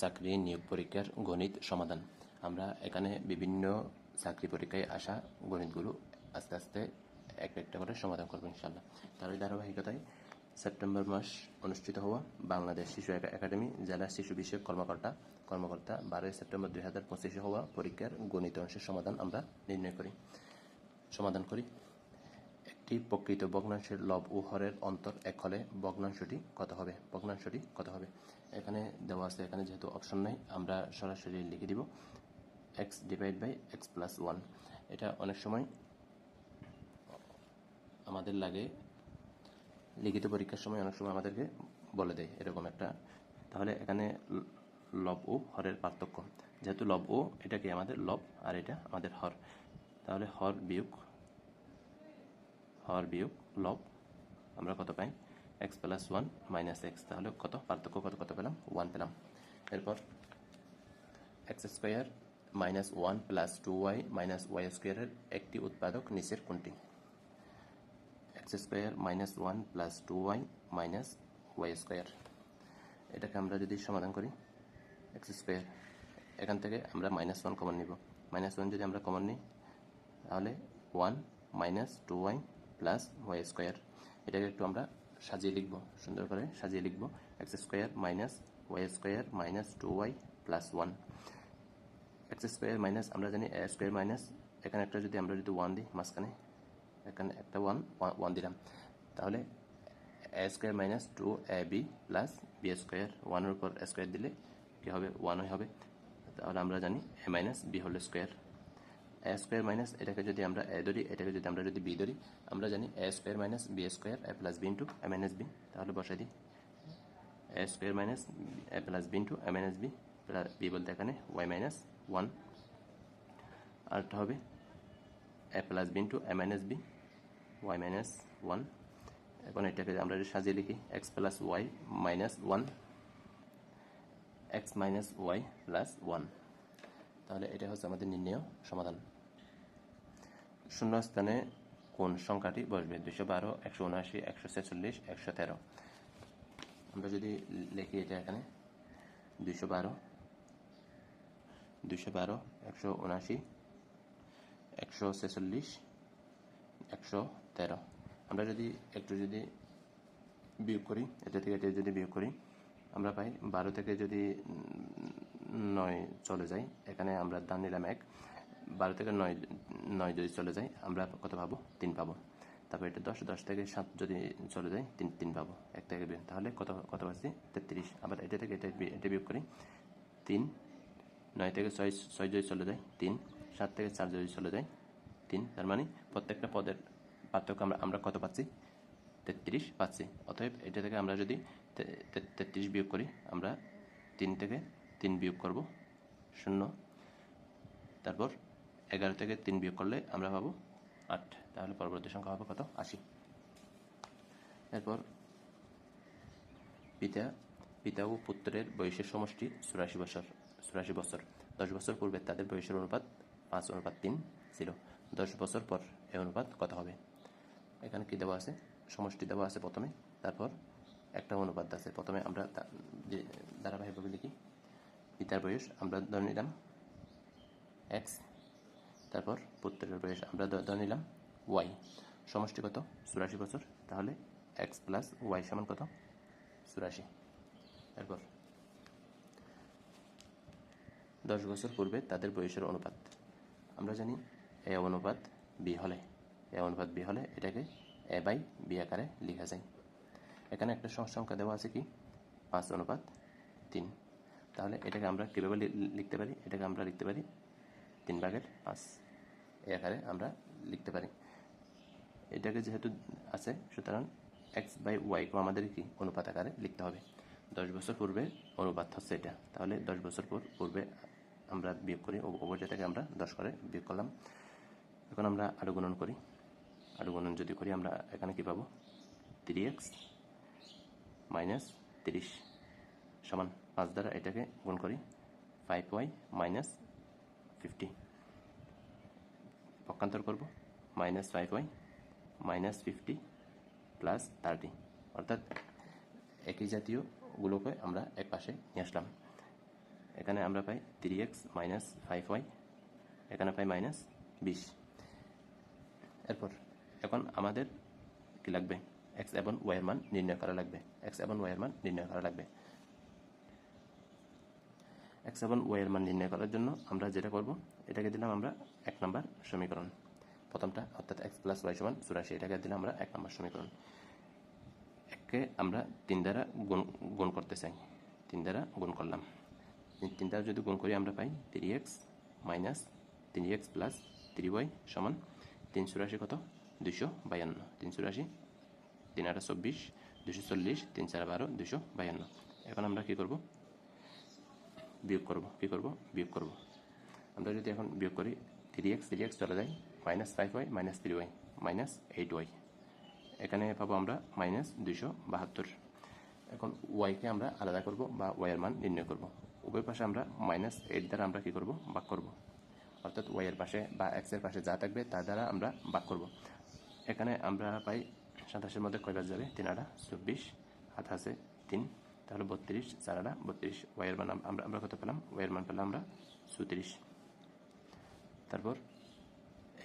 চাকরি নিয়োগ পরীক্ষার গণিত সমাধান। আমরা এখানে বিভিন্ন চাকরি পরীক্ষায় আসা গণিতগুলো আস্তে আস্তে একটা করে সমাধান করবো ইনশাল্লাহ। তার ধারাবাহিকতায় সেপ্টেম্বর মাস অনুষ্ঠিত হওয়া বাংলাদেশ শিশু একাডেমি জেলা শিশু বিষয়ক কর্মকর্তা 12 সেপ্টেম্বর 2025 হওয়া পরীক্ষার গণিত অংশের সমাধান আমরা সমাধান করি। একটি প্রকৃত ভগ্নাংশের লব ও হরের অন্তর এক হলে ভগ্নাংশটি কত হবে। এখানে দেওয়া আছে, এখানে যেহেতু অপশন নাই আমরা সরাসরি লিখে দিব x divide by x plus 1। এটা অনেক সময় আমাদের লাগে, লিখিত পরীক্ষার সময় অনেক সময় আমাদেরকে বলে দেয় এরকম একটা। তাহলে এখানে লব ও হরের পার্থক্য, যেহেতু লব ও এটা কি আমাদের লব আর এটা আমাদের হর, তাহলে হর বিয়োগ লব আমরা কত পাই x প্লাস 1 মাইনাস x। তাহলে পার্থক্য কত পেলাম 1 পেলাম। এরপর x square minus 1 plus 2y minus y স্কোয়ারের একটি উৎপাদক নিচের কোনটি। x square minus 1 plus 2y minus y square, এটাকে আমরা যদি সমাধান করি x স্কোয়ার, এখান থেকে আমরা মাইনাস 1 কমন নিব। মাইনাস 1 যদি আমরা কমন নিই তাহলে 1 minus 2y plus y square. এটাকে একটু আমরা সাজিয়ে লিখব, সুন্দর করে সাজিয়ে লিখব x square minus y square minus 2y plus 1। x square minus আমরা জানি a স্কোয়ার মাইনাস এখানে একটা যদি আমরা 1 দিই মাঝখানে, এখানে একটা 1 দিলাম, তাহলে a square minus 2ab plus b square, 1 এর উপর স্কোয়ার দিলে কি হবে 1 হবে। তাহলে আমরা জানি a minus b whole square. a square minus এটাকে যদি আমরা a ধরি, এটাকে যদি আমরা b ধরি, আমরা জানি a square minus b square a plus b into a minus b। তাহলে বসাই দিই a square minus a plus b into a minus b plus b বলতে এখানে y মাইনাস 1, আরটা হবে a plus b into a minus b y minus 1। এখন এটাকে আমরা সাজিয়ে লিখি x plus y minus 1 x minus y plus 1। তাহলে এটা হচ্ছে আমাদের নির্ণয় সমাধান। শূন্য স্থানে কোন সংখ্যাটি বসবে 212 179 146 113। আমরা যদি লিখি এটা এখানে 212 179 146 113। আমরা যদি একটু বিয়োগ করি, এটা থেকে এটা যদি বিয়োগ করি আমরা পাই 12 থেকে যদি 9 চলে যায়, এখানে আমরা দান নিলাম 1, 12 থেকে 9 যদি চলে যায় আমরা কত পাবো 3 পাবো। তারপর এটা 10 থেকে 7 যদি চলে যায় 3 পাবো, 1 থেকে 2, তাহলে কত পাচ্ছি 33। আবার এটা থেকে এটা বিয়োগ করি 3, 9 থেকে 6 যদি চলে যায় 3, 7 থেকে 4 যদি চলে যায় 3। তার মানে প্রত্যেকটা পদের পার্থক্য আমরা কত পাচ্ছি 33 পাচ্ছি। অতএব এটা থেকে আমরা যদি 33 বিয়োগ করি, আমরা 3 থেকে 3 বিয়োগ করব 0, তারপর 11 থেকে 3 বিয়োগ করলে আমরা পাবো 8। তাহলে পরবর্তী সংখ্যা হবে কত 80। এরপর পিতা ও পুত্রের বয়সের সমষ্টি 84 বছর। 10 বছর পূর্বে তাদের বয়সের অনুপাত 5:3 ছিল। 10 বছর পর এই অনুপাত কত হবে। এখানে কি দেওয়া আছে, সমষ্টি দেওয়া আছে প্রথমে, তারপর একটা অনুপাত আছে। প্রথমে আমরা ধারাবাহিকভাবে লিখি পিতার বয়স আমরা ধরে নিলাম x, তারপর পুত্রের বয়স আমরা ধরে নিলাম y, সমষ্টি কত 84 বছর। তাহলে x প্লাস y সমান কত 84। এরপর 10 বছর পূর্বে তাদের বয়সের অনুপাত আমরা জানি a অনুপাত b হলে এটাকে a বাই b আকারে লেখা যায়। এখানে একটা সংখ্যা দেওয়া আছে কি 5:3। তাহলে এটাকে আমরা কীভাবে লিখতে পারি, এটাকে আমরা লিখতে পারি 3/5 এই আকারে আমরা লিখতে পারি। এটাকে যেহেতু আছে সুতরাং x বাই y কে আমাদের কি অনুপাত আকারে লিখতে হবে। 10 বছর পূর্বে অনুপাত হচ্ছে এটা, তাহলে 10 বছর পূর্বে আমরা বিয়োগ করি, অবশ্যই থেকে আমরা 10 করে বিয়োগ করলাম। এখন আমরা আনুগুণন করি, আনুগুণন যদি করি আমরা এখানে কি পাবো 3x মাইনাস 30 সমান 5 দ্বারা এটাকে গুণ করি 5y মাইনাস 50, পক্ষান্তর করব মাইনাস 5y মাইনাস 50 প্লাস 30, অর্থাৎ একই জাতীয়গুলোকে আমরা এক পাশে নিয়ে আসলাম। এখানে আমরা পাই 3x মাইনাস 5y, এখানে পাই মাইনাস 20। এরপর এখন আমাদের কি লাগবে, x এবং y এর মান নির্ণয় করা লাগবে। x এবং y এর মান নির্ণয় করা লাগবে। x এবং y এর মান নির্ণয় করার জন্য আমরা যেটা করব, এটাকে দিলাম আমরা 1 নম্বর সমীকরণ, প্রথমটা অর্থাৎ x + y = 84, এটাকে দিলাম আমরা 1 নম্বর সমীকরণ। কে আমরা 3 দ্বারা গুণ করতে চাই, 3 দ্বারা গুণ করলাম। 3 দ্বারা যদি গুণ করি আমরা পাই 3x minus 3x plus 3y সমান 380 কত 252, 380 3 8 24 240 3 4 12 252। এখন আমরা কি করব, বিয়োগ করব। কি করব, বিয়োগ করব। আমরা যদি এখন বিয়োগ করি 3x চলে যায়, minus 5y minus 3y minus 8y, এখানে পাবো আমরা মাইনাস 272। এখন ওয়াইকে আমরা আলাদা করব বা ওয়াইয়ের মান নির্ণয় করব। উভয় পাশে আমরা মাইনাস 8 দ্বারা আমরা কি করব, ভাগ করব, অর্থাৎ ওয়াইয়ের পাশে বা এক্সের পাশে যা থাকবে তার দ্বারা আমরা ভাগ করব। এখানে আমরা পাই 27-এর মধ্যে কয়বার যাবে, 3 8 24, হাত আছে 3, তাহলে 32, 4 8 32। ওয়াইয়ের মান আমরা কত পেলাম, ওয়াইয়ের মান পেলাম আমরা 34। তারপর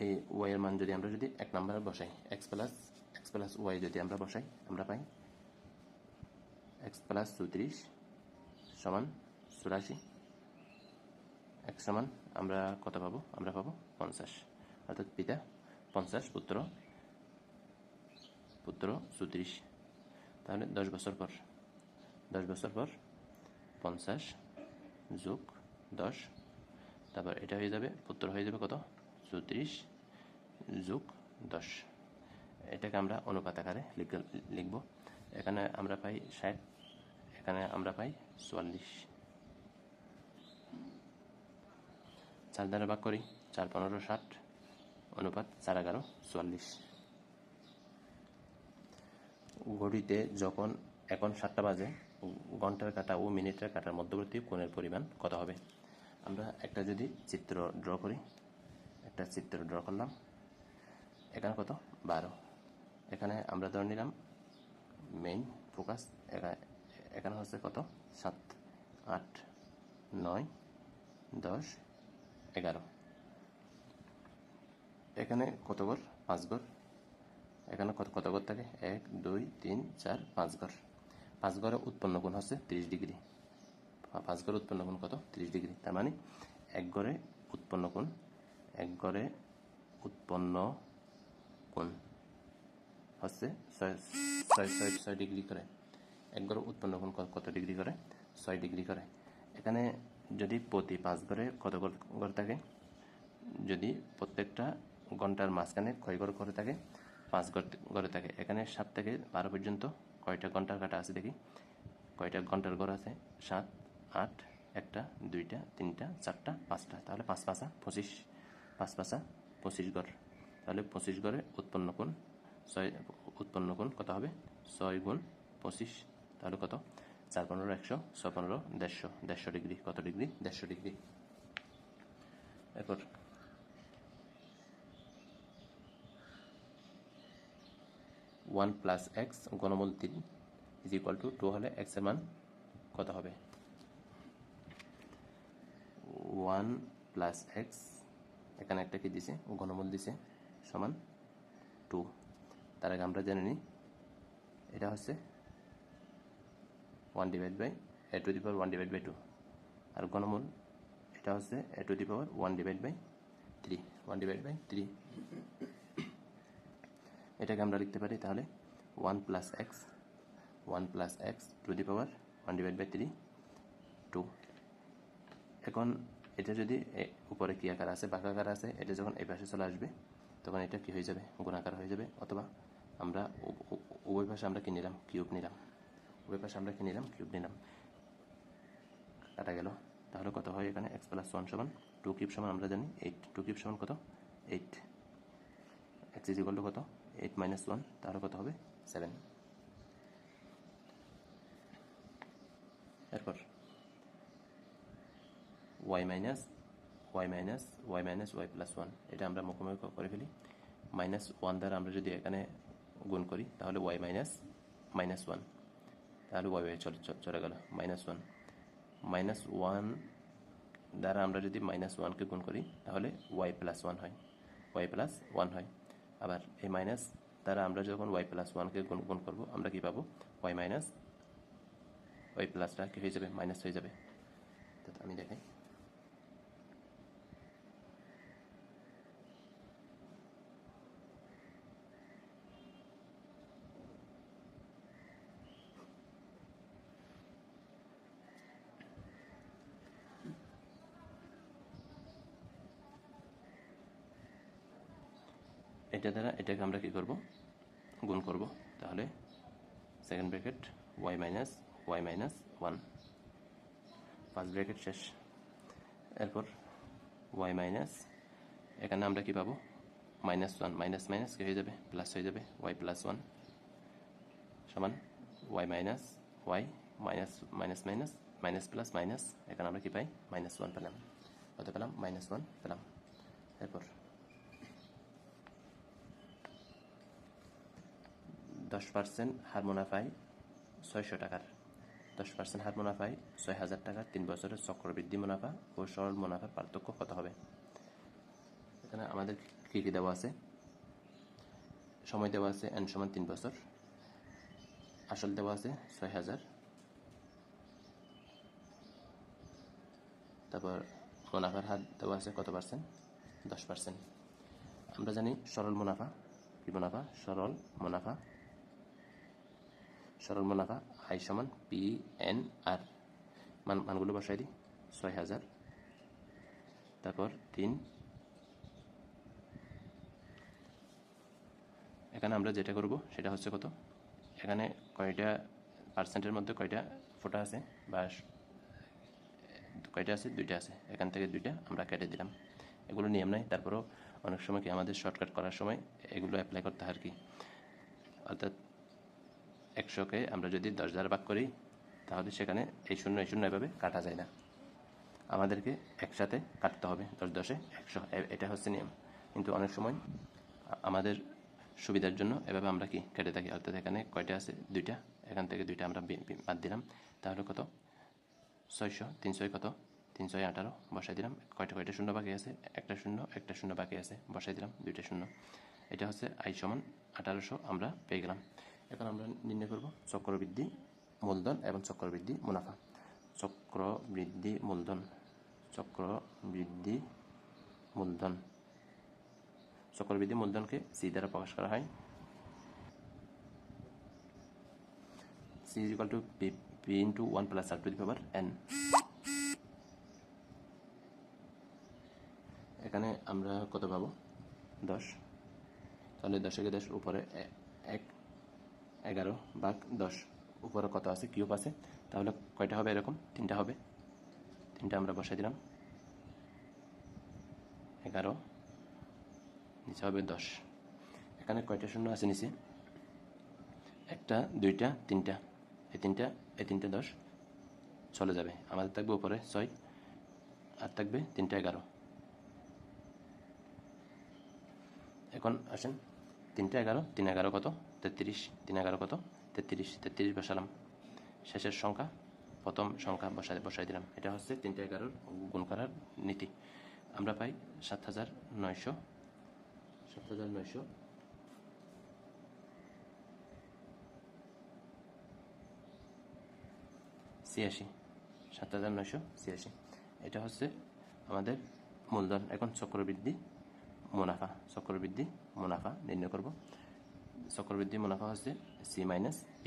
এই ওয়াইয়ের মান যদি আমরা 1 নম্বরে বসাই, x প্লাস ওয়াই যদি আমরা বসাই, আমরা পাই x প্লাস 34 সমান 84। x সমান আমরা কত পাবো, আমরা পাবো 50, অর্থাৎ পিতা 50, পুত্র 34। তাহলে 10 বছর পর 50 যোগ 10, তারপর এটা হয়ে যাবে, পুত্র হয়ে যাবে কত 34 যোগ 10। এটাকে আমরা অনুপাত আকারে লিখব। এখানে আমরা পাই 60, এখানে আমরা পাই 44। 4 দ্বারা ভাগ করি, 4 15 60, অনুপাত 4 11 44। ঘড়িতে যখন এখন 7টা বাজে, ঘন্টার কাঁটা ও মিনিটের কাঁটার মধ্যবর্তী কোণের পরিমাণ কত হবে। আমরা একটা যদি চিত্র ড্র করি, একটা চিত্র ড্র করলাম, এখানে কত 12, এখানে আমরা ধরে নিলাম মেইন ফোকাস, এখানে হচ্ছে কত 7 8 9 10 11, এখানে কত ঘর, 5 ঘর, এখানে কত ঘর থাকে, 1 2 3 4 5 ঘর। 5 ঘরে উৎপন্ন কোণ হচ্ছে 30 ডিগ্রি। 5 ঘরে উৎপন্ন কোণ কত, 30 ডিগ্রি। তার মানে 1 ঘরে উৎপন্ন কোণ, 1 ঘরে উৎপন্ন কোণ হচ্ছে 6 ডিগ্রি করে। 1 ঘরে উৎপন্ন কোণ কত ডিগ্রি করে, 6 ডিগ্রি করে। এখানে যদি প্রতি 5 ঘরে কত ঘর থাকে, যদি প্রত্যেকটা ঘন্টার মাঝখানে কয় ঘর করে থাকে, 5 ঘরে থাকে। এখানে 7 থেকে 12 পর্যন্ত কয়টা ঘন্টার কাটা আছে দেখি, কয়টা ঘন্টার ঘর আছে, 7 8 1টা 2টা 3টা 4টা 5টা, তাহলে 5 5 25, 5 5 25 ঘর। তাহলে 25 ঘরে উৎপন্ন কোণ 6, উৎপন্ন কোণ কত হবে 6 গুণ 25, তাহলে কত 4 15 100, 6 15 150, 150 ডিগ্রি। কত ডিগ্রি, 150 ডিগ্রি। এরপর 1 প্লাস এক্স ঘনমূল 3 ইজ ইকুয়াল টু 2 হলে x এর মান কত হবে। 1 প্লাস এক্স, এখানে একটা কি দিছে, ঘনমূল দিছে, সমান 2। তার আগে আমরা জেনে নিই, এটা হচ্ছে 1 divide by a to the power 1 divide by 2, আর ঘনমূল এটা হচ্ছে a to the power 1 divide by 3, 1 divide by 3। এটাকে আমরা লিখতে পারি তাহলে 1 plus x to the power 1 divide by 3 2। এখন এটা যদি উপরে কি আকার আছে, বাঁকাকার আছে, এটা যখন এই পাশে চলে আসবে তখন এটা কি হয়ে যাবে, গুণাকার হয়ে যাবে। অথবা আমরা উভয় পাশে আমরা কি নিলাম, কিউব নিলাম, উভয় পাশে আমরা কি নিলাম, কিউব নিলাম, কাটা গেল। তাহলে কত হয় এখানে x প্লাস 1 সমান 2 কিউব সমান আমরা জানি 8, 2 কিউব সমান কত 8, x ইজ ইকুয়াল টু কত 8 মাইনাস 1, তাহলে কত হবে 7। এরপর y মাইনাস y প্লাস 1, এটা আমরা মুখোমুখি করে ফেলি। মাইনাস 1 দ্বারা আমরা যদি এখানে গুণ করি তাহলে y মাইনাস 1, তাহলে y চলে গেল মাইনাস 1, মাইনাস 1 দ্বারা আমরা যদি -1 কে গুণ করি তাহলে y+1 হয়, y+1 হয়। আবার এই মাইনাস দ্বারা আমরা যখন y+1 কে গুণ করব আমরা কি পাবো, y প্লাসটা কি হয়ে যাবে, মাইনাস হয়ে যাবে। তো আমি দেখাই, এটা দ্বারা এটাকে আমরা কি করব, গুণ করব। তাহলে second bracket y minus 1, first bracket শেষ। এরপর y মাইনাস, এখানে আমরা কি পাবো, -1, মাইনাস কি হয়ে যাবে, প্লাস হয়ে যাবে, y+1 সমান y মাইনাস প্লাস মাইনাস, এখানে আমরা কি পাই, -1 পেলাম, কত পেলাম, -1 পেলাম। এরপর 10% হার মুনাফায় 600 টাকার, 10% হার মুনাফায় 6000 টাকার 3 বছরের চক্রবৃদ্ধি মুনাফা ও সরল মুনাফার পার্থক্য কত হবে। এখানে আমাদের কী কী দেওয়া আছে, সময় দেওয়া আছে n সমান 3 বছর, আসল দেওয়া আছে 6000, তারপর মুনাফার হার দেওয়া আছে কত পার্সেন্ট, 10%। আমরা জানি সরল মুনাফা কি, সরল মুনাফা I সমান PNR, মানগুলো বসাই দিই, 6000, তারপর 3, এখানে আমরা যেটা করব সেটা হচ্ছে কত, এখানে কয়টা পার্সেন্টের মধ্যে কয়টা ফোঁটা আছে বা কয়টা আছে, 2টা আছে, এখান থেকে 2টা আমরা কেটে দিলাম। এগুলো নিয়ম নাই, তারপরেও অনেক সময় কি আমাদের শর্টকাট করার সময় এগুলো অ্যাপ্লাই করতে হয় আর কি। অর্থাৎ 100কে আমরা যদি 10 দ্বারা ভাগ করি তাহলে সেখানে এই শূন্য এভাবে কাটা যায় না, আমাদেরকে একসাথে কাটতে হবে, 10 10 100, এটা হচ্ছে নিয়ম। কিন্তু অনেক সময় আমাদের সুবিধার জন্য এভাবে আমরা কি কেটে থাকি। অর্থাৎ এখানে কয়টা আছে, 2টা, এখান থেকে 2টা আমরা বাদ দিলাম, তাহলে কত, 600, 300 কত, 318 বসাই দিলাম। কয়টা শূন্য বাকি আছে, একটা শূন্য বাকি আছে, বসাই দিলাম 2টা শূন্য। এটা হচ্ছে I সমান 1800 আমরা পেয়ে গেলাম। এখন আমরা নির্ণয় করব চক্রবৃদ্ধি মূলধন এবং চক্রবৃদ্ধি মুনাফা। চক্রবৃদ্ধি মূলধনকে C দ্বারা প্রকাশ করা হয়, C = P × 1 + r⁴n। এখানে আমরা কত পাবো, 10, তাহলে 10 10 উপরে 1, 11/10, উপরে কত আছে, কিউব আছে, তাহলে কয়টা হবে, এরকম 3টা হবে, 3টা আমরা বসাই দিলাম, 11, নিচে হবে 10। এখানে কয়টা শূন্য আছে নিচে, 1টা 2টা 3টা, এই 3টে 10 চলে যাবে, আমাদের থাকবে উপরে 6, আর থাকবে 3টা 11। এখন আসেন, 3টা 11, 3 11 কত, 33, 3 11 কত, 33 বসালাম, শেষের সংখ্যা প্রথম সংখ্যা বসাই দিলাম। এটা হচ্ছে 3টা 11 গুণ করার নীতি। আমরা পাই 7900, 7900 86, 7986, এটা হচ্ছে আমাদের মূলধন। এখন চক্রবৃদ্ধি মুনাফা নির্ণয় করব। চক্রবৃদ্ধি মুনাফা হচ্ছে C - P,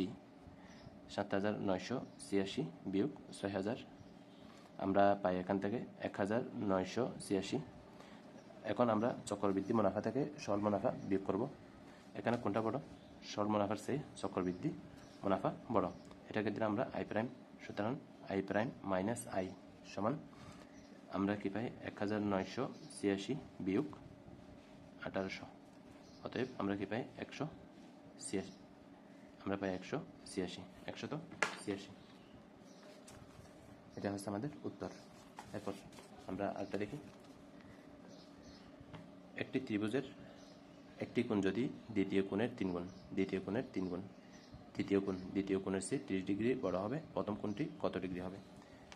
7986 বিয়োগ 6000, আমরা পাই এখান থেকে 1986। এখন আমরা চক্রবৃদ্ধি মুনাফা থেকে সরল মুনাফা বিয়োগ করব। এখানে কোনটা বড়, সরল মুনাফার চেয়ে চক্রবৃদ্ধি মুনাফা বড়, এটাকে দিলে আমরা I প্রাইম, সুতরাং I প্রাইম মাইনাস I সমান আমরা কি পাই, 1986 বিয়োগ 1800, অতএব আমরা কি পাই, 186, আমরা পাই 186, 186। এটা হচ্ছে আমাদের উত্তর। এরপর আমরা আরেকটা দেখি, একটি ত্রিভুজের একটি কোণ যদি দ্বিতীয় কোণের 3 গুণ, দ্বিতীয় কোণের চেয়ে 30 ডিগ্রি বড় হবে, প্রথম কোণটি কত ডিগ্রি হবে।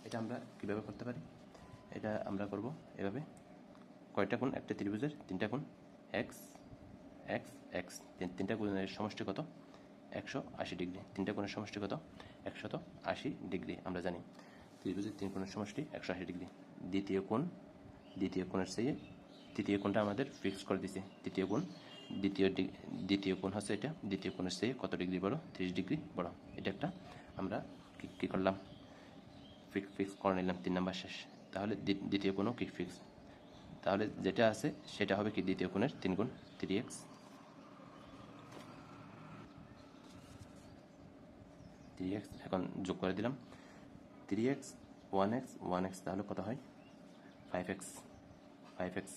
এটা আমরা কিভাবে করতে পারি, এটা আমরা করব এভাবে, কয়টা কোণ? একটা ত্রিভুজের 3টা কোণ, এক্স এক্স এক্স, তিনটা কোণের সমষ্টি কত? 180 ডিগ্রি। 3টা কোণের সমষ্টি কত? 180 ডিগ্রি। আমরা জানি ত্রিভুজের 3 কোণের সমষ্টি 180 ডিগ্রি। দ্বিতীয় কোণের চেয়ে তৃতীয় কোণটা আমাদের ফিক্স করে দিয়েছে। দ্বিতীয় কোণ হচ্ছে এটা, দ্বিতীয় কোণের চেয়ে কত ডিগ্রি বড়? 30 ডিগ্রি বড়। এটা একটা আমরা কি করলাম? ফিক্স করে নিলাম। 3 নাম্বার শেষ। তাহলে দ্বিতীয় কোণও কি ফিক্স। তাহলে যেটা আছে সেটা হবে কি দ্বিতীয় কোণের 3 গুণ 3x। এখন যোগ করে দিলাম 3x 1x তাহলে কত হয়? 5x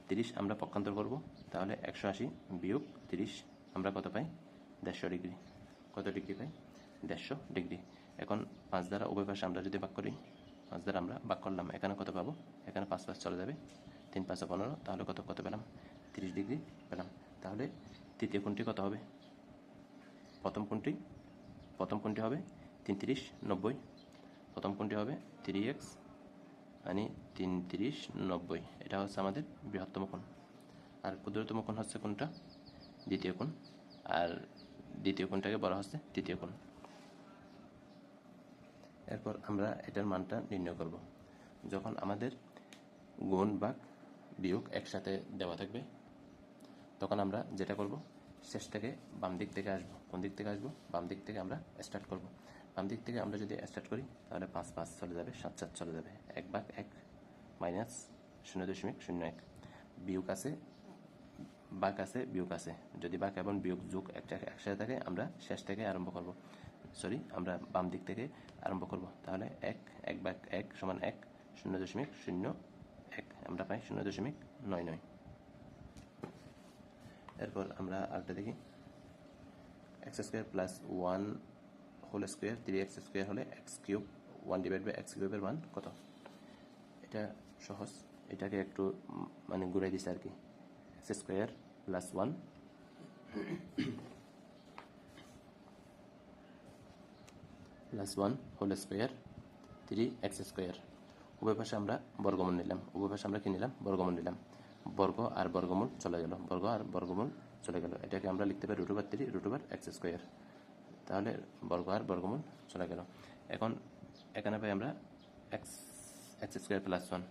30 আমরা পক্ষান্তর করব, তাহলে 180 বিয়োগ 30 আমরা কত পাই? 150 ডিগ্রি। কত ডিগ্রি পাই? 150 ডিগ্রি। এখন 5 দ্বারা উভয় পাশে আমরা যদি ভাগ করি, 5 দ্বারা আমরা ভাগ করলাম, এখানে কত পাবো? এখানে 5 5 চলে যাবে, 3 5 15, তাহলে কত পেলাম? 30 ডিগ্রি পেলাম। তাহলে তৃতীয় কোণটি কত হবে? প্রথম কোণটি হবে 33 90। প্রথম কোণটি হবে 3x মানে 33 90। এটা হচ্ছে আমাদের বৃহত্তম কোণ। আর ক্ষুদ্রতম কোণ হচ্ছে কোনটা? দ্বিতীয় কোণ। আর দ্বিতীয় কোণটাকে বলা হচ্ছে তৃতীয় কোণ। এরপর আমরা এটার মানটা নির্ণয় করব। যখন আমাদের গুণ ভাগ বিয়োগ একসাথে দেওয়া থাকবে, তখন আমরা যেটা করব, শেষ থেকে বাম দিক থেকে আসবো। কোন দিক থেকে আসবো? বাম দিক থেকে আমরা স্টার্ট করব। বাম দিক থেকে আমরা যদি স্টার্ট করি, তাহলে 5 5 চলে যাবে, 7 7 চলে যাবে, 1/1 মাইনাস 0.01। বিয়োগ আছে, বাক আছে, বিয়োগ আছে। যদি বাক এবং বিয়োগ যোগ একসাথে থাকে, আমরা শেষ থেকে আরম্ভ করব। আমরা বাম দিক থেকে আরম্ভ করব। তাহলে 1/1 সমান 1, 0.01 আমরা পাই 0.99। এরপর আমরা আরেকটা দেখি, x² plus 1 whole square 3x² হলে x³ 1/x³ এর মান কত? এটা সহজ, এটাকে একটু মানে ঘুরাই দিছে আর কি। x² plus 1 plus 1 whole square 3x²। উভয় পাশে আমরা বর্গমূল নিলাম। বর্গমূল নিলাম। বর্গ আর বর্গমূল চলে গেল। এটাকে আমরা লিখতে পারি √3 তাহলে বর্গ আর বর্গমূল চলে গেল। এখন এখানে পাই আমরা x² প্লাস 1।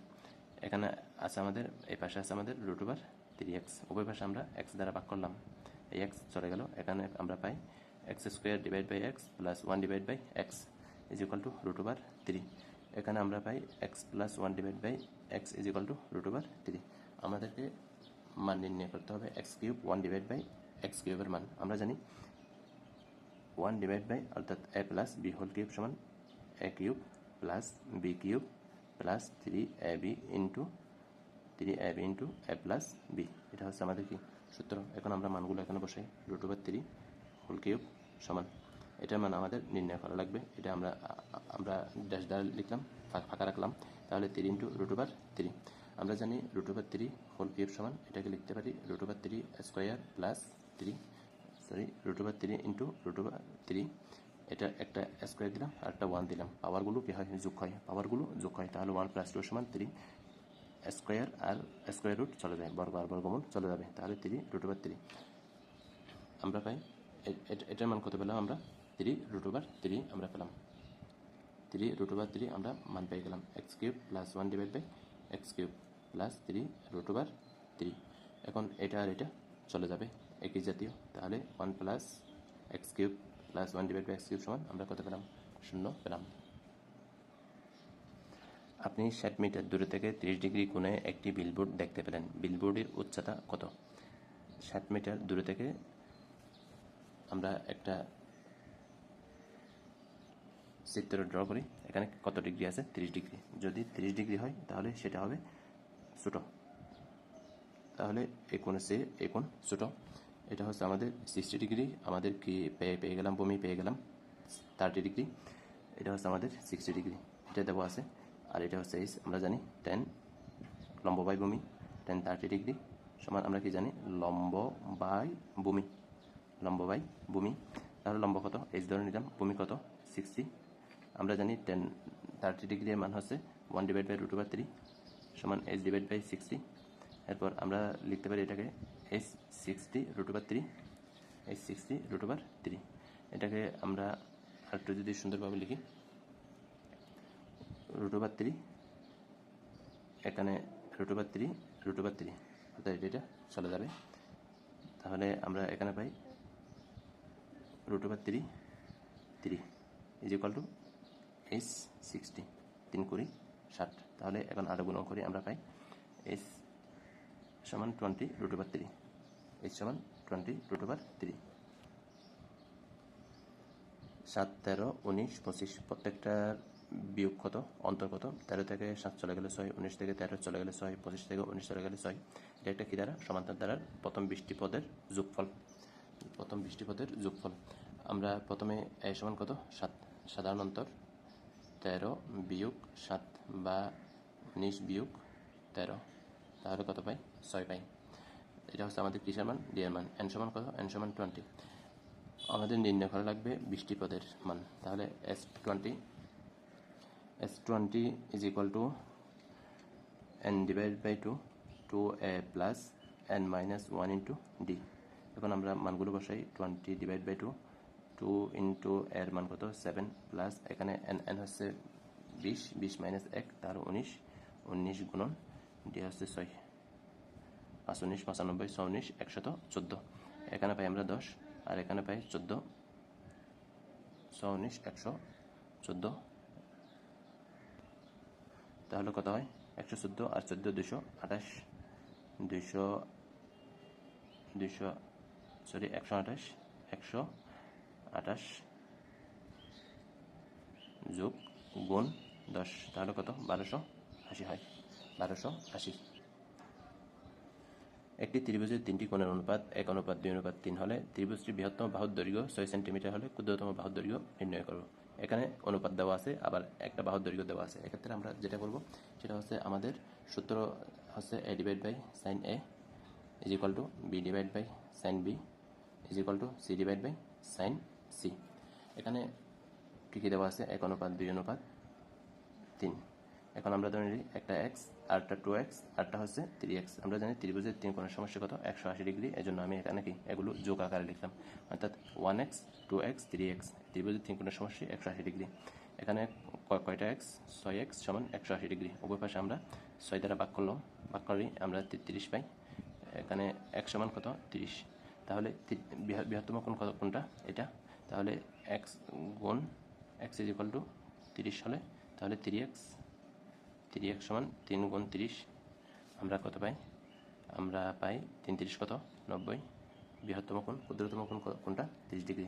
এখানে আছে আমাদের, এই পাশে আছে আমাদের √3x। উভয় পাশে আমরা x দ্বারা ভাগ করলাম, এই x চলে গেল। এখানে আমরা পাই x² / x plus 1/x is equal two √3। এখানে আমরা পাই x plus 1/x is equal two √3। আমাদেরকে মান নির্ণয় করতে হবে x³ 1/x³ এর মান। আমরা জানি 1/, অর্থাৎ a plus b whole cube সমান a³ plus b³ plus 3ab into a plus b। এটা হচ্ছে আমাদের কি সূত্র। এখন আমরা মানগুলো এখানে বসাই। √3 হোল কিউব সমান, এটার মান আমাদের নির্ণয় করা লাগবে। এটা আমরা ড্যাশ দ্বারা লিখলাম, ফাঁকা রাখলাম। তাহলে 3 ইন্টু √3। আমরা জানি √3 হোল কিউব সমান, এটাকে লিখতে পারি √3² প্লাস 3 √3 ইন্টু √3। এটা একটা স্কোয়ার দিলাম আর একটা 1 দিলাম। পাওয়ারগুলো কি হয়? যোগ হয়। তাহলে 1 + 2 সমান 3। স্কোয়ার আর স্কোয়ার রুট চলে যায়, বর্গ আর বর্গমূল চলে যাবে। তাহলে 3 √3 আমরা পাই। এটার মান কত পেলাম আমরা? 3 √3 আমরা পেলাম। 3 আমরা মান পেয়ে গেলাম। x³ plus 1/x³ plus 3 √3। এখন এটা আর এটা চলে যাবে, একই জাতীয়। তাহলে 1 প্লাস x³ প্লাস 1/x³ সমান আমরা কত পেলাম? 0 পেলাম। আপনি 60 মিটার দূরে থেকে 30 ডিগ্রি কোণে একটি বিলবোর্ড দেখতে পেলেন। বিলবোর্ডের উচ্চতা কত? 60 মিটার দূরে থেকে আমরা একটা চিত্র ড্র করি। এখানে কত ডিগ্রি আছে? 30 ডিগ্রি। যদি 30 ডিগ্রি হয় তাহলে সেটা হবে ছোট। তাহলে এই কোণের চেয়ে এই কোণ ছোট। এটা হচ্ছে আমাদের 60 ডিগ্রি। আমাদের কি পেয়ে গেলাম? ভূমি পেয়ে গেলাম 30 ডিগ্রি। এটা হচ্ছে আমাদের 60 ডিগ্রি, এটা দেওয়া আছে। আর এটা হচ্ছে আমরা জানি tan লম্ব বাই ভূমি, tan 30 ডিগ্রি সমান আমরা কি জানি? লম্ব বাই ভূমি। তাহলে লম্ব কত? h ধরে নিলাম, ভূমি কত? 60। আমরা জানি tan 30 ডিগ্রি এর মান হচ্ছে 1 ডিভাইড বাই রুট ওভার 3 সমান h ডিভাইড বাই 60। এরপর আমরা লিখতে পারি এটাকে h60 root over 3, h60 root over 3। এটাকে আমরা আরেকটু যদি সুন্দরভাবে লিখি, রুট ওভার 3 এখানে রুট ওভার 3 রুট ওভার 3, অর্থাৎ এটা চলে যাবে। তাহলে আমরা এখানে পাই root over 3 3 is equal to h60, 3 কুড়ি 60। তাহলে এখন আরও গুণ করি, আমরা পাই h সমান 20 রুট ওভার 3, h সমান 20 রুট ওভার 3। 7 13 19 25 প্রত্যেকটার বিয়োগ কত, অন্তর কত? 13 থেকে 7 চলে গেলে 6, 19 থেকে 13 চলে গেলে 6, 25 থেকে 19 চলে গেলে 6। এটা একটা কী দ্বারা? সমান্তর দ্বারার প্রথম 20টি পদের যোগফল। প্রথম 20টি পদের যোগফল। আমরা প্রথমে এ সমান কত? 7, সাধারণ অন্তর 13 বিয়োগ 7 বা 19 বিয়োগ 13, তাহলে কত পাই? 6 পাই। এটা হচ্ছে আমাদের কিসের মান? ডি এর মান। এন সমান কত? এন সমান 20। আমাদের নির্ণয় করা লাগবে 20টি পদের মান। তাহলে S20 is equal to n divided by 2, 2a plus n minus 1 into d। এখন আমরা মানগুলো বসাই। 20 ডিভাইড বাই 2, 2 ইন্টু এর মান কত? 7 প্লাস এখানে n হচ্ছে 20, 20 মাইনাস 1 তার 19, 19 গুণন ডি হচ্ছে 6, 5 19 95, 6 19 114। এখানে পাই আমরা 10 আর এখানে পাই 14, 6 19 114। তাহলে কত হয়? 114 আর 14 228, 128 যোগ গুণ 10, তাহলে কত? 1280 হয়, 1280। একটি ত্রিভুজের 3টি কোণের অনুপাত 1:2:3 হলে ত্রিভুজটির বৃহত্তম বাহুর দৈর্ঘ্য 6 সেন্টিমিটার হলে ক্ষুদ্রতম বাহুর দৈর্ঘ্য নির্ণয় করব। এখানে অনুপাত দেওয়া আছে, আবার একটা বাহুর দৈর্ঘ্য দেওয়া আছে। এক্ষেত্রে আমরা যেটা করব সেটা হচ্ছে আমাদের সূত্র হচ্ছে a divide by sine a is equal to b divide by sine b is equal to c divide by sine c। এখানে কী কী দেওয়া আছে? 1:2:3। এখন আমরা ধরে নিই একটা এক্স, আরটা 2x, আরটা হচ্ছে 3x। আমরা জানি ত্রিভুজের 3 কোণের সমস্যা কত? 180 ডিগ্রি। এজন্য আমি এখানে কি এগুলো যোগ আকারে লিখলাম, অর্থাৎ 1x 2x 3x। ত্রিভুজের 3 কোণের সমস্যা 180 ডিগ্রি। এখানে কয়টা x? 6x সমান 180 ডিগ্রি। উভয় পাশে আমরা 6 দ্বারা ভাগ করি আমরা 30 পাই। এখানে x সমান কত? 30। তাহলে বৃহত্তম কোণ কোনটা? এটা। তাহলে x গুণ x ইজ ইকুয়াল টু 30 হলে তাহলে 3x সমান 3 গুণ 30। আমরা কত পাই? আমরা পাই 3 30 কত? 90। বৃহত্তম কোণ, ক্ষুদ্রতম কোণ কোনটা? 30 ডিগ্রি।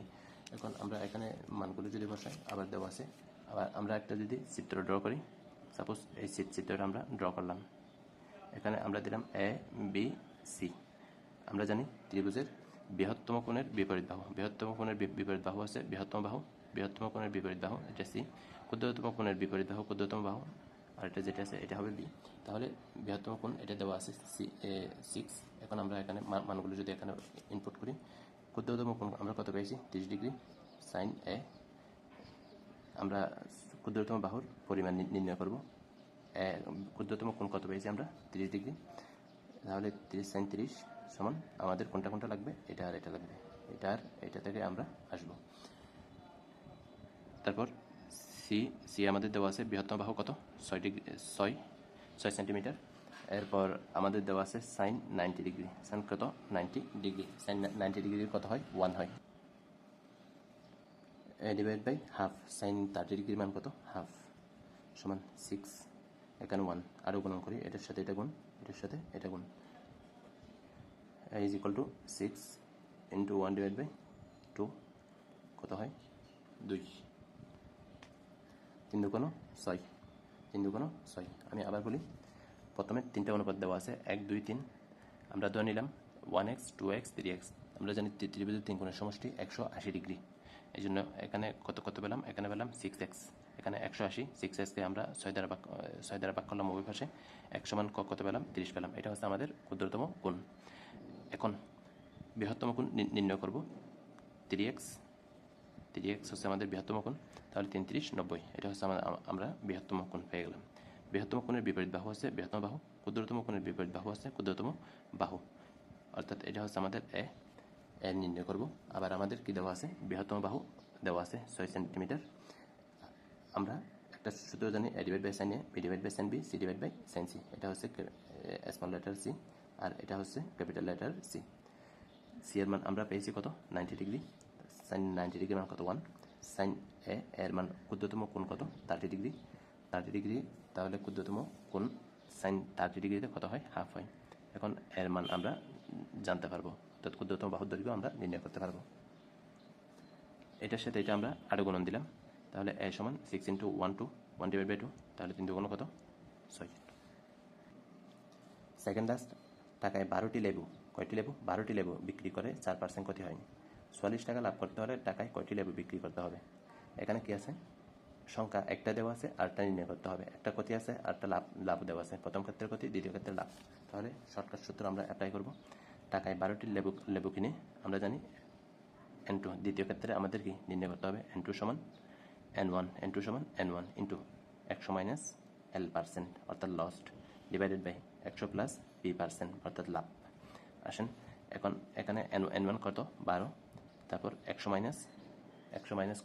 এখন আমরা এখানে মানগুলো যদি বসাই, আবার দেওয়া আছে। আবার আমরা একটা যদি চিত্র ড্র করি, সাপোজ এই চিত্রটা আমরা ড্র করলাম। এখানে আমরা দিলাম এ বি সি। আমরা জানি ত্রিভুজের বৃহত্তম কোণের বিপরীত বাহু, বৃহত্তম কোণের বিপরীত বাহু আছে বৃহত্তম বাহু, বৃহত্তম কোণের বিপরীত বাহু এটা সি। ক্ষুদ্রতম কোণের বিপরীত বাহু ক্ষুদ্রতম বাহু, আর এটা যেটা আছে এটা হবে বি। তাহলে বৃহত্তম কোণ এটা দেওয়া আছে 6। এখন আমরা এখানে মানগুলো যদি এখানে ইনপুট করি, ক্ষুদ্রতম কোণ আমরা কত পেয়েছি? 30 ডিগ্রি সাইন এ। আমরা ক্ষুদ্রতম বাহুর পরিমাণ নির্ণয় করব। ক্ষুদ্রতম কোণ কত পেয়েছি আমরা? 30 ডিগ্রি। তাহলে 30 সাইন 30 সমান আমাদের কোনটা লাগবে? এটা আর এটা লাগবে। এটা আর এটা থেকে আমরা আসব। তারপর সি আমাদের দেওয়া আছে বৃহত্তম বাহু কত? 6 সেন্টিমিটার। এরপর আমাদের দেওয়া আছে সাইন 90 ডিগ্রি। সাইন কত? 90 ডিগ্রি। সাইন 90 ডিগ্রির কত হয়? 1 হয়। এ ডিভাইড বাই হাফ। সাইন 30 ডিগ্রির মান কত? হাফ সমান 6। এখানে 1 আরও গুণন করি, এটার সাথে এটা গুণ, এটার সাথে এটা গুণ। Is equal to 6 into 1 divide by 2 কত হয়? 2। 3 দুগুণ 6, 3 দুগুণ 6। আমি আবার বলি, প্রথমে 3টা অনুপাত দেওয়া আছে 1 2 3। আমরা ধরে নিলাম 1x 2x 3x। আমরা জানি ত্রিভুজের 3 কোণের সমষ্টি 180 ডিগ্রি। এই জন্য এখানে কত পেলাম? এখানে পেলাম 6x। এখানে 180, 6xকে আমরা 6 দ্বারা ভাগ করলাম উভয় পাশে। 1 সমান কত পেলাম? 30 পেলাম। এটা হচ্ছে আমাদের ক্ষুদ্রতম কোণ। এখন বৃহত্তম কোণ নির্ণয় করব। 3x হচ্ছে আমাদের বৃহত্তম কোণ। তাহলে 3 30 90, এটা হচ্ছে আমরা বৃহত্তম কোণ পেয়ে গেলাম। বৃহত্তম কোণের বিপরীত বাহু হচ্ছে বৃহত্তম বাহু, ক্ষুদ্রতম কোণের বিপরীত বাহু হচ্ছে ক্ষুদ্রতম বাহু। অর্থাৎ এটা হচ্ছে আমাদের এ নির্ণয় করব। আবার আমাদের কি দেওয়া আছে, বৃহত্তম বাহু দেওয়া আছে 6 সেন্টিমিটার। আমরা একটা সূত্র জানি, A divide by sine A, B divide by sine B, C divide by sine C. এটা হচ্ছে স্মল লেটার সি, আর এটা হচ্ছে ক্যাপিটাল লেটার সি। সি এর মান আমরা পেয়েছি কত, 90 ডিগ্রি। সাইন 90 ডিগ্রি মান কত, 1। সাইন এ এর মান ক্ষুদ্রতম কোণ কত, 30 ডিগ্রি। 30 ডিগ্রি, তাহলে ক্ষুদ্রতম কোণ সাইন 30 ডিগ্রিতে কত হয়, হাফ হয়। এখন এর মান আমরা জানতে পারবো, অর্থাৎ ক্ষুদ্রতম বাহুর দৈর্ঘ্য আমরা নির্ণয় করতে পারবো। এটার সাথে এটা আমরা আরও গুণন দিলাম, তাহলে এ সমান 6 × 1 2, 1 ডিভাইড বাই 2, তাহলে 3 2 কত, 6। সেকেন্ড লাস্ট, টাকায় 12টি লেবু, কয়টি লেবু, 12টি লেবু বিক্রি করে 4% ক্ষতি হয়নি। 44 টাকা লাভ করতে হলে টাকায় কয়টি লেবু বিক্রি করতে হবে। এখানে কি আছে, সংখ্যা একটা দেওয়া আছে, আরটা নির্ণয় করতে হবে। একটা ক্ষতি আছে, আরটা লাভ দেওয়া আছে। প্রথম ক্ষেত্রে ক্ষতি, দ্বিতীয় ক্ষেত্রে লাভ। তাহলে শর্টকাট সূত্র আমরা অ্যাপ্লাই করব। টাকায় 12টি লেবু কিনে আমরা জানি n2। দ্বিতীয় ক্ষেত্রে আমাদের কি নির্ণয় করতে হবে, n2 সমান n1, n2 সমান n1 ইন্টু 100 মাইনাস l%, অর্থাৎ lost, divided by 100 plus p%, অর্থাৎ লাভ। আসেন এখন এখানে n1 কত, 12, তারপর 100 মাইনাস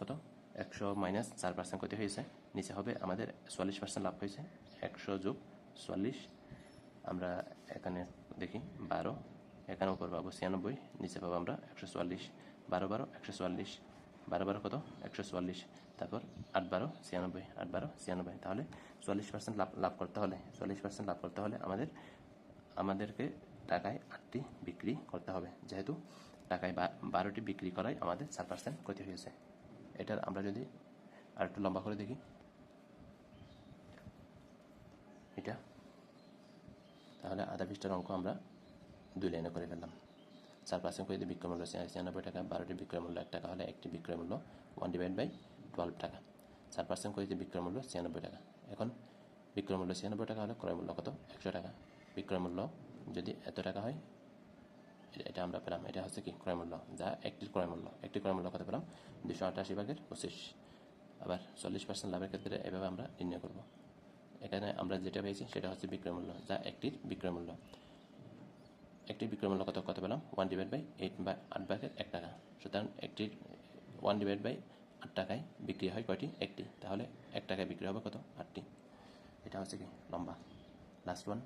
কত, 100 মাইনাস 4% ক্ষতি হয়েছে। নিচে হবে আমাদের 44% লাভ হয়েছে, 100 যোগ 44। আমরা এখানে দেখি 12, এখানে উপর পাবো 96, নিচে পাবো আমরা 144। 12 12 144, 12 12 কত, 144, তারপর 8 12 96, 8 12 96। তাহলে 44% লাভ করতে হলে, 44% লাভ করতে হলে আমাদেরকে টাকায় 8টি বিক্রি করতে হবে, যেহেতু টাকায় 12টি বিক্রি করায় আমাদের 4% ক্ষতি হয়েছে। এটার আমরা যদি আর একটু লম্বা করে দেখি, এটা তাহলে আধা পৃষ্ঠার অঙ্ক আমরা 2 লাইনে করে ফেললাম। 4% করে দিয়ে বিক্রয় মূল্য 96 টাকা, 12টি বিক্রয় মূল্য 1 টাকা হলে একটি বিক্রয় মূল্য 1 ডিভাইড বাই 12 টাকা। 4% করে দিয়ে বিক্রয় মূল্য 96 টাকা। এখন বিক্রয় মূল্য 96 টাকা হলে ক্রয় মূল্য কত, 100 টাকা। বিক্রয় মূল্য যদি এত টাকা হয়, এটা আমরা পেলাম, এটা হচ্ছে কি ক্রয় মূল্য, যা একটির ক্রয় মূল্য। একটি ক্রয় মূল্য কত পেলাম, 288/25। আবার 40% লাভের ক্ষেত্রে এভাবে আমরা নির্ণয় করব। এখানে আমরা যেটা পেয়েছি সেটা হচ্ছে বিক্রয় মূল্য, যা একটির বিক্রয় মূল্য। একটির বিক্রয় মূল্য কত পেলাম, 1 ডিভাইড বাই 8/1 টাকা। সুতরাং একটির 1 ডিভাইড বাই 8 টাকায় বিক্রি হয় কয়টি, একটি। তাহলে 1 টাকায় বিক্রি হবে কত, 8টি। এটা হচ্ছে কি লম্বা। Last one,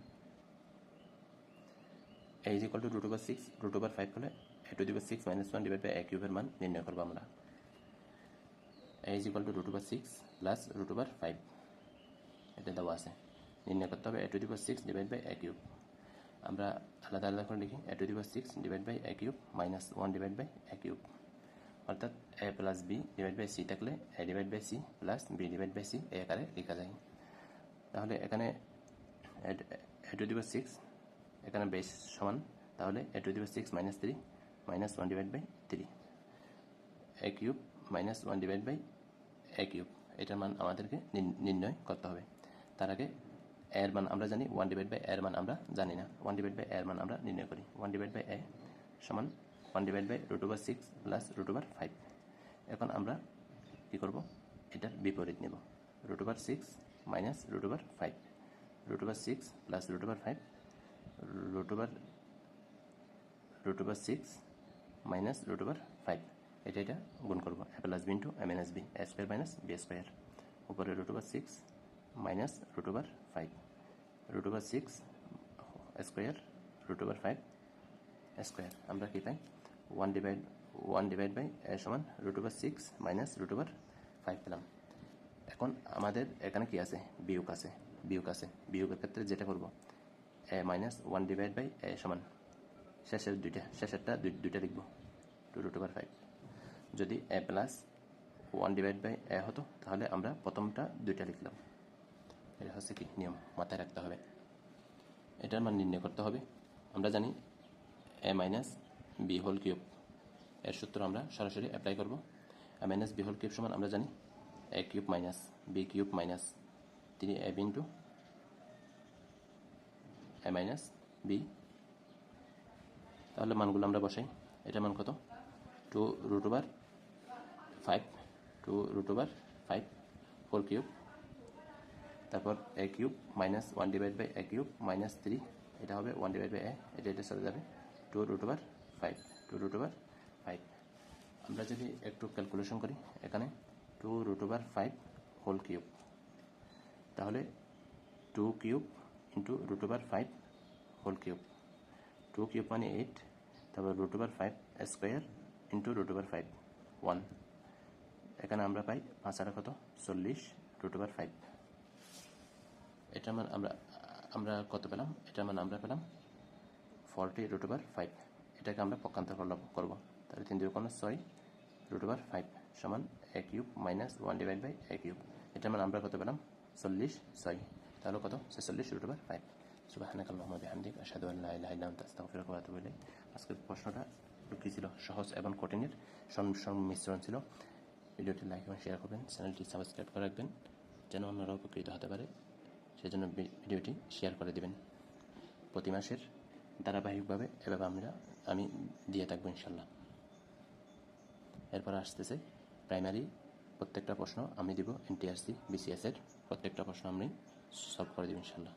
a is equal to √6, √5 হলে a⁻6 - 1 ডিভাইড বাই a কিউবের মান নির্ণয় করবো আমরা। a is equal to √6 plus √5, এটা দেওয়া আছে। নির্ণয় করতে হবে a⁻6 divide by a cube. আমরা আলাদা আলাদা করে লিখি, a⁻6 divide by a cube minus 1 divide by a cube. অর্থাৎ a plus b divide by c থাকলে a divide by c plus b divide by c এই আকারে লেখা যায়। তাহলে এখানে a⁻6 এখানে বেস সমান, তাহলে a⁻6 - 3 minus 1 divide by 3, a cube minus 1 divide by a cube. এটার মান আমাদেরকে নির্ণয় করতে হবে। তার আগে এর মান আমরা জানি, 1 ডিভাইড বাই এর মান আমরা জানি না। 1 ডিভাইড বাই এর মান আমরা নির্ণয় করি। 1 ডিভাইড বাই এ সমান 1 ডিভাইড বাই √6 প্লাস √5। এখন আমরা কী করব, এটার বিপরীত নেব, √6 মাইনাস √5, √6 প্লাস √5, √6 মাইনাস √5। এটা গুণ করবো, a plus b into a minus b, a square minus b square. উপরে √6 মাইনাস √5, √6 স্কোয়ার, √5 স্কোয়ার। আমরা কী পাই, 1 ডিভাইড বাই a সমান √6 মাইনাস √5 পেলাম। এখন আমাদের এখানে কি আছে, বিয়োগ আছে। বিয়োগের ক্ষেত্রে যেটা করব, a minus 1 divide by a সমান শেষেরটা দুইটা লিখব, 2√5। যদি a plus 1 divide by a হতো, তাহলে আমরা প্রথমটা দুইটা লিখলাম। এটা হচ্ছে কি নিয়ম, মাথায় রাখতে হবে। এটার মান নির্ণয় করতে হবে। আমরা জানি a minus b whole cube, এর সূত্র আমরা সরাসরি অ্যাপ্লাই করব। a minus b whole cube সমান আমরা জানি a cube minus b cube minus 3ab into a minus b. তাহলে মানগুলো আমরা বসাই। এটার মান কত, 2√5 হোল কিউব তারপর A cube minus 1 divide by A cube minus 3, এটা হবে 1 ডিভাইড বাই এ, এটা চলে যাবে 2√5, 2√5। আমরা যদি একটু ক্যালকুলেশন করি এখানে 2√5 হোল কিউব, তাহলে 2 cube into √5 whole cube, 2 cube মানে 8, তারপর √5 স্কোয়ার ইন্টু √5 1, এখানে আমরা পাই 5 আর কত 40 √5। এটার মান আমরা কত পেলাম, এটার মান আমরা পেলাম 40√5। এটাকে আমরা পক্ষান্তর করব, তাহলে 3 2 6 √5 সমান A cube minus 1 divide by A cube. এটার মান আমরা কত পেলাম 40 6, তাহলে কত 46√5। সুবহানাকাল্লাহুম্মা বিহামদিক আশহাদু আল্লা ইলাহা ইল্লা আনতা আস্তাগফিরুকা ওয়া আতুবু ইলাইক। আজকের প্রশ্নটা কি ছিল, সহজ এবং কঠিনের সংমিশ্রণ ছিল। ভিডিওটি লাইক এবং শেয়ার করবেন, চ্যানেলটি সাবস্ক্রাইব করে রাখবেন যেন অন্যরা উপকৃত হতে পারে, সেজন্য ভিডিওটি শেয়ার করে দিবেন। প্রতি মাসের ধারাবাহিকভাবে এভাবে আমি দিয়ে থাকবো ইনশাল্লাহ। এরপর আসতেছে প্রাইমারি, প্রত্যেকটা প্রশ্ন আমি দিব, NTRC BCS এর প্রত্যেকটা প্রশ্ন আমি সলভ করে দিব ইনশাল্লাহ।